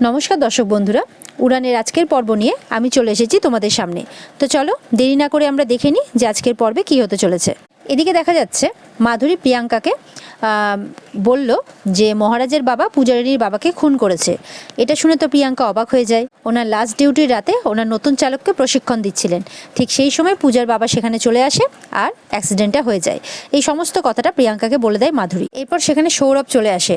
নমস্কার দর্শক বন্ধুরা, উড়ানের আজকের পর্ব নিয়ে আমি চলে এসেছি তোমাদের সামনে। তো চলো দেরি না করে আমরা দেখে নিই যে আজকের পর্বে কী হতে চলেছে। এদিকে দেখা যাচ্ছে মাধুরী প্রিয়াঙ্কাকে বলল যে মহারাজের বাবা পূজারিনীর বাবাকে খুন করেছে। এটা শুনে তো প্রিয়াঙ্কা অবাক হয়ে যায়। ওনার লাস্ট ডিউটির রাতে ওনার নতুন চালককে প্রশিক্ষণ দিচ্ছিলেন, ঠিক সেই সময় পূজার বাবা সেখানে চলে আসে আর অ্যাক্সিডেন্টটা হয়ে যায়। এই সমস্ত কথাটা প্রিয়াঙ্কাকে বলে দেয় মাধুরী। এরপর সেখানে সৌরভ চলে আসে,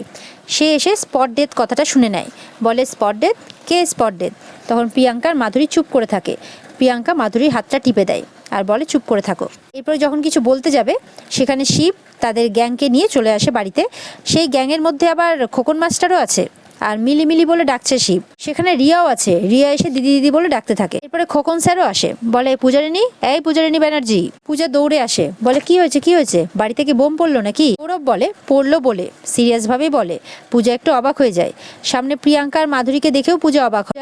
সে এসে স্পট ডেথ কথাটা শুনে নেয়, বলে স্পট ডেথ, কে স্পট ডেথ? তখন প্রিয়াঙ্কার মাধুরী চুপ করে থাকে। প্রিয়াঙ্কা মাধুরীর হাতটা টিপে দেয় আর বলে চুপ করে থাকো। এরপরে যখন কিছু বলতে যাবে সেখানে শিব তাদের গ্যাংকে নিয়ে চলে আসে বাড়িতে। সেই গ্যাংয়ের মধ্যে আবার খোকন মাস্টারও আছে আর মিলি মিলি বলে ডাকছে শিব। সেখানে রিয়াও আছে, রিয়া এসে দিদি দিদি বলে ডাকতে থাকে। এরপরে খোকন স্যারও আসে, বলে পূজারিনী, এই পূজারিনী ব্যানার্জি। পূজা দৌড়ে আসে, বলে কি হয়েছে কি হয়েছে, বাড়িতে কি বোম পড়লো নাকি? সৌরভ বলে পড়লো বলে সিরিয়াস ভাবেই বলে। পূজা একটু অবাক হয়ে যায়। সামনে প্রিয়াঙ্কা আর মাধুরীকে দেখেও পূজা অবাক হয়।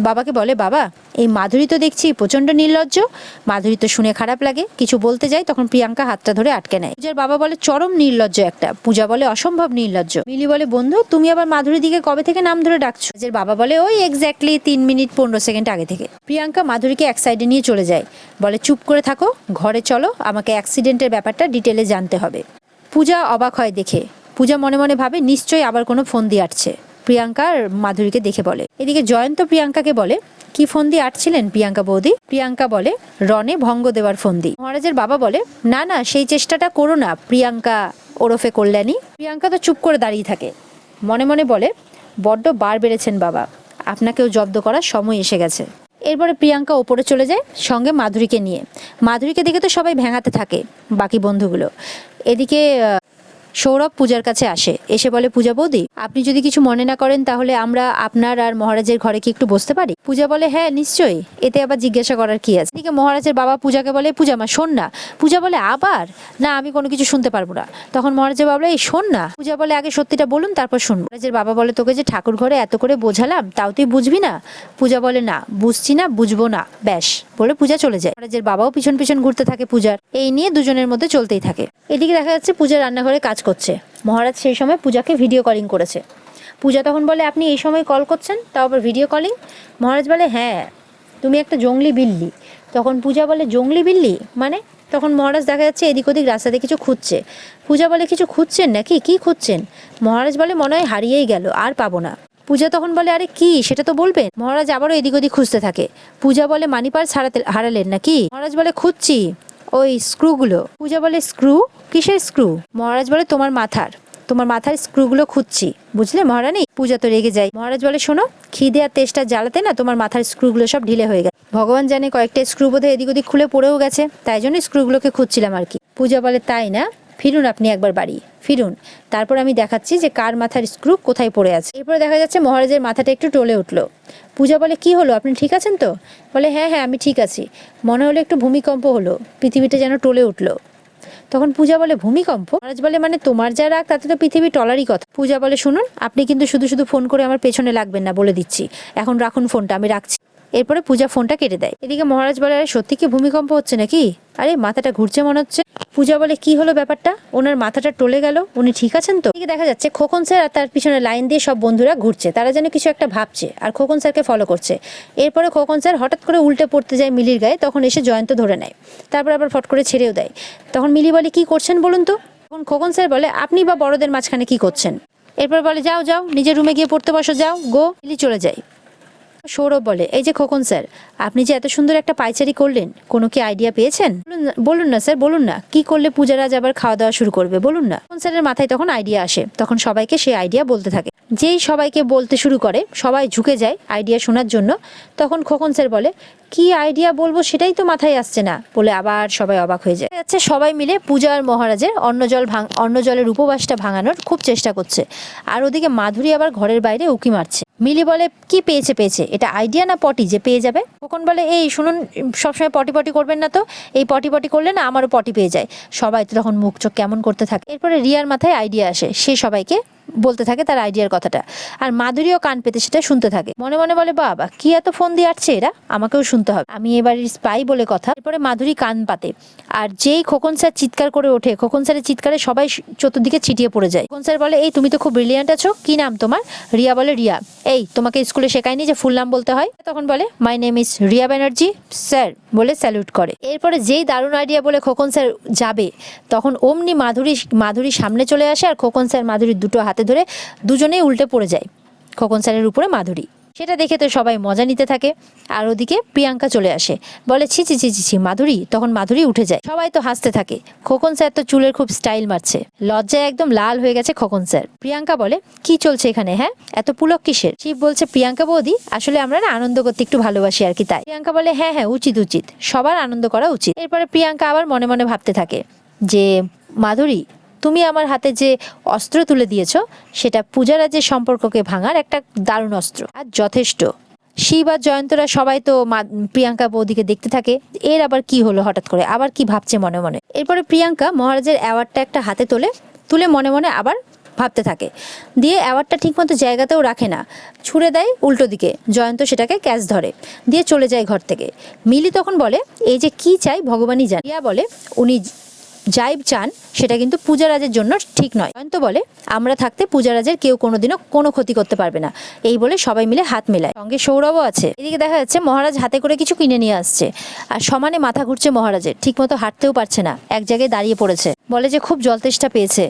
বাবাকে বলে, বাবা এই মাধুরী তো দেখছি প্রচন্ড নির্লজ্জ। মাধুরী তো শুনে খারাপ লাগে, কিছু বলতে যায়, তখন প্রিয়াঙ্কা হাতটা ধরে আটকে নেয়। পূজার বাবা বলে চরম নির্লজ্জ একটা। পূজা বলে অসম্ভব নির্লজ্জ। মিলি বলে বন্ধু তুমি আবার মাধুরীর দিকে কবে থেকে নাম ধরে ডাকছো? পূজার বাবা বলে ওই এক্স্যাক্টলি 3 মিনিট 15 সেকেন্ড আগে থেকে। প্রিয়াঙ্কা মাধুরীকে এক সাইডে নিয়ে চলে যায়, বলে চুপ করে থাকো, ঘরে চলো, আমাকে অ্যাক্সিডেন্টের ব্যাপারটা ডিটেলে জানতে হবে। পূজা অবাক হয় দেখে। পূজা মনে মনে ভাবে নিশ্চয়ই আবার কোনো ফোন দিয়ে আটছে। প্রিয়াঙ্কা আর মাধুরীকে দেখে বলে। এদিকে জয়ন্ত প্রিয়াঙ্কাকে বলে, কি ফোন দিয়ে আটছিলেন প্রিয়াঙ্কা বৌদি? প্রিয়াঙ্কা বলে রনে ভঙ্গ দেওয়ার ফোন দি। মহারাজের বাবা বলে না না সেই চেষ্টাটা করো না প্রিয়াঙ্কা ওরফে কল্যাণী। প্রিয়াঙ্কা তো চুপ করে দাঁড়িয়ে থাকে, মনে মনে বলে বড্ড বার বেড়েছেন বাবা, আপনাকেও জব্দ করার সময় এসে গেছে। এরপরে প্রিয়াঙ্কা ওপরে চলে যায় সঙ্গে মাধুরীকে নিয়ে। মাধুরীকে দেখে তো সবাই ভেঙাতে থাকে বাকি বন্ধুগুলো। এদিকে সৌরভ পূজার কাছে আসে, এসে বলে পূজা বৌদি আপনি যদি কিছু মনে না করেন তাহলে আমরা আপনার আর মহারাজের ঘরে কি একটু বসতে পারি? পূজা বলে হ্যাঁ নিশ্চয়ই, এতে আবার জিজ্ঞাসা করার কি আছে? এদিকে মহারাজের বাবা পূজাকে বলে পূজা মা শোন না। পূজা বলে আবার না, আমি কোনো কিছু শুনতে পারবো না। তখন মহারাজের বাবা বলে এই শোন না। পূজা বলে আগে সত্যিটা বলুন তারপর শুন। মহারাজের বাবা বলে তোকে যে ঠাকুর ঘরে এত করে বোঝালাম তাও তুই বুঝবি না? পূজা বলে না বুঝছি না, বুঝবো না, ব্যাস বলে পূজা চলে যায়। মহারাজের বাবাও পিছন পিছন ঘুরতে থাকে পূজার। এই নিয়ে দুজনের মধ্যে চলতেই থাকে। এদিকে দেখা যাচ্ছে পূজা রান্নাঘরে কাজ করছে। মহারাজ সেই সময় পূজাকে ভিডিও কলিং করেছে। পূজা তখন বলে আপনি এই সময় কল করছেন, তাও আবার ভিডিও কলিং? মহারাজ বলে হ্যাঁ তুমি একটা জঙ্গলি বিল্লি। তখন পূজা বলে জঙ্গলি বিল্লি মানে? তখন মহারাজ দেখা যাচ্ছে এদিক ওদিক রাস্তাতে কিছু খুঁজছে। পূজা বলে কিছু খুঁজছেন নাকি, কি খুঁজছেন? মহারাজ বলে মনে হয় হারিয়েই গেল, আর পাবো না। পূজা তখন বলে আরে কি সেটা তো বলবেন। মহারাজ আবারও এদিক ওদিক খুঁজতে থাকে। পূজা বলে মানি পার্স হারালেন নাকি? মহারাজ বলে খুঁজছি ওই স্ক্রুগুলো। পূজা বলে স্ক্রু? কিসের স্ক্রু? মহারাজ বলে তোমার মাথার স্ক্রুগুলো খুঁজছি, বুঝলে মহারানী? পূজা তো রেগে যায়। মহারাজ বলে শোনো, খিদে আর তেষ্টা জ্বালাতে না তোমার মাথার স্ক্রুগুলো সব ঢিলে হয়ে গেছে। ভগবান জানে কয়েকটা স্ক্রু বোধহয় এদিক ওদিক খুলে পড়েও গেছে, তাই জন্য স্ক্রুগুলোকে খুঁজছিলাম আর কি। পূজা বলে তাই না, ফিরুন আপনি একবার বাড়ি ফিরুন, তারপর আমি দেখাচ্ছি যে কার মাথার স্ক্রু কোথায় পড়ে আছে। এরপরে দেখা যাচ্ছে মহারাজের মাথাটা একটু টলে উঠলো। পূজা বলে কি হলো, আপনি ঠিক আছেন তো? বলে হ্যাঁ হ্যাঁ আমি ঠিক আছি, মনে হলো একটু ভূমিকম্প হলো, পৃথিবীটা যেন টলে উঠলো। তখন পূজা বলে ভূমিকম্প? মহারাজ বলে মানে তোমার যা রাগ তাতে তো পৃথিবী টলারই কথা। পূজা বলে শুনুন আপনি কিন্তু শুধু শুধু ফোন করে আমার পেছনে লাগবেন না, বলে দিচ্ছি, এখন রাখুন ফোনটা, আমি রাখছি। এরপরে পূজা ফোনটা কেটে দেয়। এদিকে মহারাজ বলে আরে সত্যি কি ভূমিকম্প হচ্ছে নাকি? আরে মাথাটা ঘুরছে মনে হচ্ছে। পূজা বলে কি হলো ব্যাপারটা, ওনার মাথাটা টলে গেল, উনি ঠিক আছেন তো? এদিকে দেখা যাচ্ছে খোকন স্যার আর তার পিছনে লাইন দিয়ে সব বন্ধুরা ঘুরছে, তারা যেন কিছু একটা ভাবছে আর খোকন স্যারকে ফলো করছে। এরপরে খোকন স্যার হঠাৎ করে উল্টে পড়তে যায় মিলির গায়ে, তখন এসে জয়ন্ত ধরে নেয়, তারপর আবার ফট করে ছেড়েও দেয়। তখন মিলি বলে কি করছেন বলুন তো? তখন খোকন স্যার বলে আপনি বা বড়দের মাঝখানে কি করছেন? এরপর বলে যাও যাও নিজের রুমে গিয়ে পড়তে বসো, যাও গো। মিলি চলে যায়। সৌরভ বলে এই যে খোকন স্যার, আপনি যে এত সুন্দর একটা পাইচারি করলেন, কোনো কি আইডিয়া পেয়েছেন? বলুন না স্যার, বলুন না কি করলে পূজারাজ আবার খাওয়া দাওয়া শুরু করবে, বলুন না। খোকন স্যারের মাথায় তখন আইডিয়া আসে, তখন সবাইকে সেই আইডিয়া বলতে থাকে। যেই সবাইকে বলতে শুরু করে সবাই ঝুঁকে যায় আইডিয়া শোনার জন্য। তখন খোকন স্যার বলে কি আইডিয়া বলবো সেটাই তো মাথায় আসছে না, বলে আবার সবাই অবাক হয়ে যায়। যাচ্ছে সবাই মিলে পূজা আর মহারাজের অন্ন জলের উপবাসটা ভাঙানোর খুব চেষ্টা করছে। আর ওদিকে মাধুরী আবার ঘরের বাইরে উকি মারছে। মিলি বলে কি পেয়েছে, এটা আইডিয়া না পটি যে পেয়ে যাবে? খোকন বলে এই শুনুন সবসময় পটি পটি করবেন না তো, এই পটি পটি করলে না আমারও পটি পেয়ে যায়। সবাই তো তখন মুখ চোখ কেমন করতে থাকে। এরপরে রিয়ার মাথায় আইডিয়া আসে, সে সবাইকে বলতে থাকে তার আইডিয়ার কথাটা, আর মাধুরীও কান পেতে সেটা শুনতে থাকে। মনে মনে বলে বাবা কি এত ফোন দিয়ে আসছে এরা, আমাকেও শুনতে হবে, আমি এবারের স্পাই বলে কথা। এরপরে মাধুরী কান পাতে, আর যেই খোকন স্যার চিৎকার করে ওঠে, খোকন স্যারের চিৎকারে সবাই চতুর্দিকে ছিটিয়ে পড়ে যায়। খোকন স্যার বলে এই তুমি তো খুব ব্রিলিয়ান্ট আছো, কি নাম তোমার? রিয়া বলে রিয়া। এই তোমাকে স্কুলে শেখায়নি যে ফুল নাম বলতে হয়? তখন বলে my name is Riya Banerjee sir বলে স্যালুট করে। এরপরে যেই দারুণ আইডিয়া বলে খোকন স্যার যাবে, তখন অমনি মাধুরী সামনে চলে আসে, আর খোকন স্যার মাধুরীর দুটো হাতে ধরে দুজনেই উল্টে পড়ে যায় খোকন স্যারের উপরে মাধুরী। সেটা দেখে তো সবাই মজা নিতে থাকে। আর ওদিকে প্রিয়াঙ্কা চলে আসে, বলে ছি ছি ছি ছি ছি মাধুরী। তখন মাধুরী উঠে যায়, সবাই তো হাসতে থাকে। খোকন স্যার তো চুলের খুব স্টাইল মারছে, লজ্জায় একদম লাল হয়ে গেছে খোকন স্যার। প্রিয়াঙ্কা বলে কি চলছে এখানে, হ্যাঁ এত পুলক কিসের? শিব বলছে প্রিয়াঙ্কা বৌদি আসলে আমরা না আনন্দ করতে একটু ভালোবাসি আর কি তাই। প্রিয়াঙ্কা বলে হ্যাঁ হ্যাঁ উচিত উচিত, সবার আনন্দ করা উচিত। এরপরে প্রিয়াঙ্কা আবার মনে মনে ভাবতে থাকে যে মাধুরী তুমি আমার হাতে যে অস্ত্র তুলে দিয়েছো সেটা পূজারাজের সম্পর্ককে ভাঙার একটা দারুণ অস্ত্র, আর যথেষ্ট। শিব আর জয়ন্তরা সবাই তো প্রিয়াঙ্কা বৌদিকে দেখতে থাকে, এর আবার কি হলো হঠাৎ করে, আবার কি ভাবছে মনে মনে। এরপরে প্রিয়াঙ্কা মহারাজের অ্যাওয়ার্ডটা একটা হাতে তুলে মনে মনে আবার ভাবতে থাকে, দিয়ে অ্যাওয়ার্ডটা ঠিকমতো জায়গাতেও রাখে না, ছুঁড়ে দেয় উল্টো দিকে। জয়ন্ত সেটাকে ক্যাচ ধরে, দিয়ে চলে যায় ঘর থেকে। মিলি তখন বলে এই যে কি চাই ভগবানই জানে। রিয়া বলে উনি যাই চান সেটা কিন্তু পূজারাজের জন্য ঠিক নয়। জয়ন্ত বলে আমরা থাকতে পূজারাজের কেউ কোনোদিনও কোনো ক্ষতি করতে পারবে না। এই বলে সবাই মিলে হাত মেলায়, সঙ্গে সৌরভও আছে। এদিকে দেখা যাচ্ছে মহারাজ হাতে করে কিছু কিনে নিয়ে আসছে, আর সমানে মাথা ঘুরছে মহারাজের, ঠিকমতো হাঁটতেও পারছে না, এক জায়গায় দাঁড়িয়ে পড়েছে। বলে যে খুব জলতেষ্টা পেয়েছে,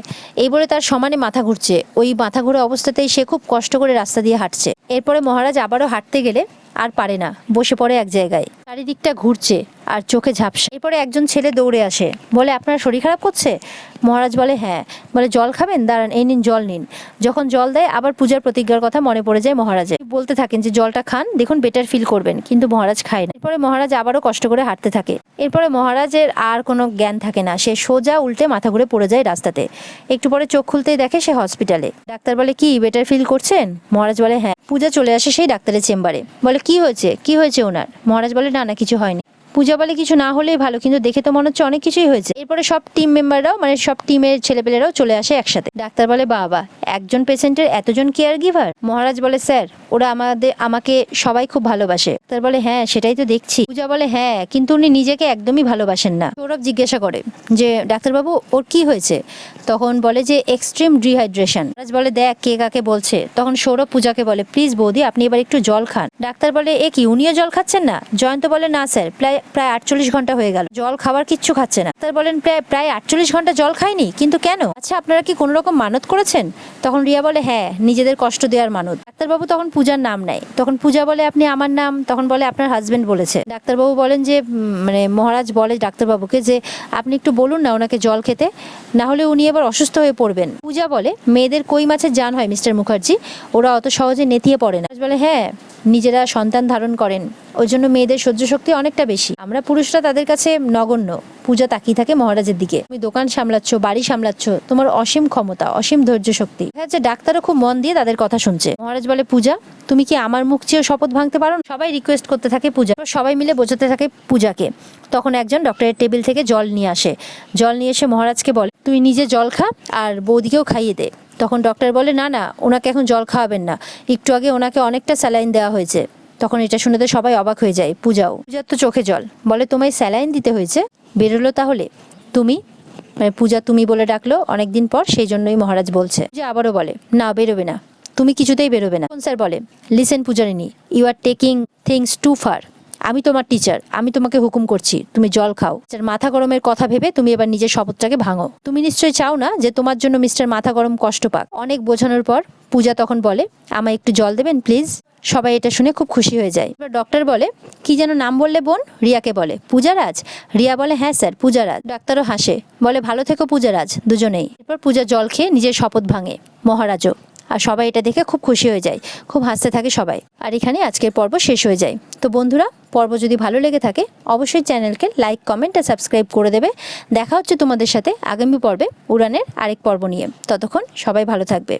এই বলে তার সমানে মাথা ঘুরছে। ওই মাথা ঘোরা অবস্থাতেই সে খুব কষ্ট করে রাস্তা দিয়ে হাঁটছে। এরপরে মহারাজ আবারও হাঁটতে গেলে আর পারে না, বসে পড়ে এক জায়গায়, চারিদিকটা ঘুরছে আর চোখে ঝাপসা। এরপরে একজন ছেলে দৌড়ে আসে, বলে আপনার শরীর খারাপ করছে? মহারাজ বলে হ্যাঁ। বলে জল খাবেন? দাঁড়ান এই নিন জল নিন। যখন জল দেয় আবার পূজার প্রতিজ্ঞার কথা মনে পড়ে যায় মহারাজের, বলতে থাকেন যে জলটা খান, দেখুন বেটার ফিল করবেন, কিন্তু মহারাজ খায় না। এরপরে মহারাজ আবারও কষ্ট করে হাঁটতে থাকে। এরপরে মহারাজের আর কোনো জ্ঞান থাকে না, সে সোজা উল্টে মাথা ঘুরে পড়ে যায় রাস্তাতে। একটু পরে চোখ খুলতেই দেখে সে হসপিটালে। ডাক্তার বলে কি বেটার ফিল করছেন? মহারাজ বলে হ্যাঁ। পূজা চলে আসে সেই ডাক্তারের চেম্বারে, বলে কি হয়েছে ওনার? মহারাজ বলে না কিছু হয়নি। পূজা বলে কিছু না হলেই ভালো, কিন্তু দেখে তো মনে হচ্ছে অনেক কিছুই হয়েছে। এরপরে সব টিম মেম্বাররাও মানে সব টিমের ছেলেপেলেরাও চলে আসে একসাথে। ডাক্তার বলে বাবা একজন পেশেন্টের এতজন কেয়ার গিভার? মহারাজ বলে স্যার ওরা আমাকে সবাই খুব ভালোবাসে। ডাক্তার বলে হ্যাঁ সেটাই তো দেখছি। পূজা বলে হ্যাঁ কিন্তু উনি নিজেকে একদমই ভালোবাসেন না। সৌরভ জিজ্ঞাসা করে যে ডাক্তারবাবু ওর কি হয়েছে? তখন বলে যে এক্সট্রিম ডিহাইড্রেশন। মহারাজ বলে দেখ কে কাকে বলছে। তখন সৌরভ পূজাকে বলে প্লিজ বৌদি আপনি এবার একটু জল খান। ডাক্তার বলে এ কি উনিও জল খাচ্ছেন না? জয়ন্ত বলে না স্যার প্রায় 48 ঘন্টা হয়ে গেল জল খাবার কিচ্ছু খাচ্ছে না। ডাক্তার বলেন প্রায় 48 ঘন্টা জল খায়নি, কিন্তু কেন? আচ্ছা আপনারা কি কোনো রকম মানত করেছেন? তখন রিয়া বলে হ্যাঁ নিজেদের কষ্ট দেওয়ার মানত। ডাক্তারবাবু তখন পূজার নাম নেয়। তখন পূজা বলে আপনি আমার নাম? তখন বলে আপনার হাজবেন্ড বলেছে। ডাক্তারবাবু বলেন যে মানে মহারাজ বলে ডাক্তারবাবুকে যে আপনি একটু বলুন না ওনাকে জল খেতে, না হলে উনি এবার অসুস্থ হয়ে পড়বেন। পূজা বলে মেয়েদের কই মাছের জান হয় মিস্টার মুখার্জি, ওরা অত সহজে নেতিয়ে পড়ে না। বলে হ্যাঁ নিজেরা সন্তান ধারণ করেন, ওই জন্য মেয়েদের সহ্য শক্তি অনেকটা বেশি, আমরা পুরুষরা তাদের কাছে নগণ্য। পূজা তাকিয়ে থাকে মহারাজের দিকে, তুমি দোকান সামলাচ্ছ, বাড়ি সামলাচ্ছ, তোমার অসীম ক্ষমতা, অসীম ধৈর্য শক্তি। হচ্ছে ডাক্তারও খুব মন দিয়ে তাদের কথা শুনছে। মহারাজ বলে পূজা তুমি কি আমার মুখ চেয়েও শপথ ভাঙতে পারো? সবাই রিকোয়েস্ট করতে থাকে পূজা, সবাই মিলে বোঝাতে থাকে পূজাকে। তখন একজন ডক্টরের টেবিল থেকে জল নিয়ে আসে, জল নিয়ে এসে মহারাজকে বলে তুই নিজে জল খা আর বৌদিকেও খাইয়ে দে। তখন ডক্টর বলে না ওনাকে এখন জল খাওয়াবেন না, একটু আগে ওনাকে অনেকটা স্যালাইন দেওয়া হয়েছে। তখন এটা শুনে তো সবাই অবাক হয়ে যায়, পূজার তো চোখে জল। বলে তোমায় স্যালাইন দিতে হয়েছে? বেরোলো তাহলে তুমি? মানে পূজা তুমি বলে ডাকলো অনেকদিন পর, সেই জন্যই মহারাজ বলছে। যে আবারও বলে না বেরোবে না, তুমি কিছুতেই বেরোবে না। স্যার বলে listen Pujarini, you are taking things too far. আমি তোমার টিচার, আমি তোমাকে হুকুম করছি তুমি জল খাও। মাথা গরমের কথা ভেবে তুমি এবার নিজের শপথটাকে ভাঙো। তুমি নিশ্চয়ই চাও না যে তোমার জন্য মিস্টার মাথা গরম কষ্ট পাক। অনেক বোঝানোর পর পূজা তখন বলে আমায় একটু জল দেবেন প্লিজ। সবাই এটা শুনে খুব খুশি হয়ে যায়। এবার ডক্টর বলে কি যেন নাম বললে বোন? রিয়াকে বলে পূজারাজ। রিয়া বলে হ্যাঁ স্যার পূজারাজ। ডাক্তারও হাসে, বলে ভালো থেকো পূজারাজ দুজনেই। এরপর পূজা জল খেয়ে নিজের শপথ ভাঙে, মহারাজও। আর সবাই এটা দেখে খুব খুশি হয়ে যায়, খুব হাসতে থাকে সবাই। আর এখানে আজকের পর্ব শেষ হয়ে যায়। তো বন্ধুরা পর্ব যদি ভালো লেগে থাকে অবশ্যই চ্যানেলকে লাইক কমেন্ট আর সাবস্ক্রাইব করে দেবে। দেখা হচ্ছে তোমাদের সাথে আগামী পর্বে উড়ানের আরেক পর্ব নিয়ে। ততক্ষণ সবাই ভালো থাকবে।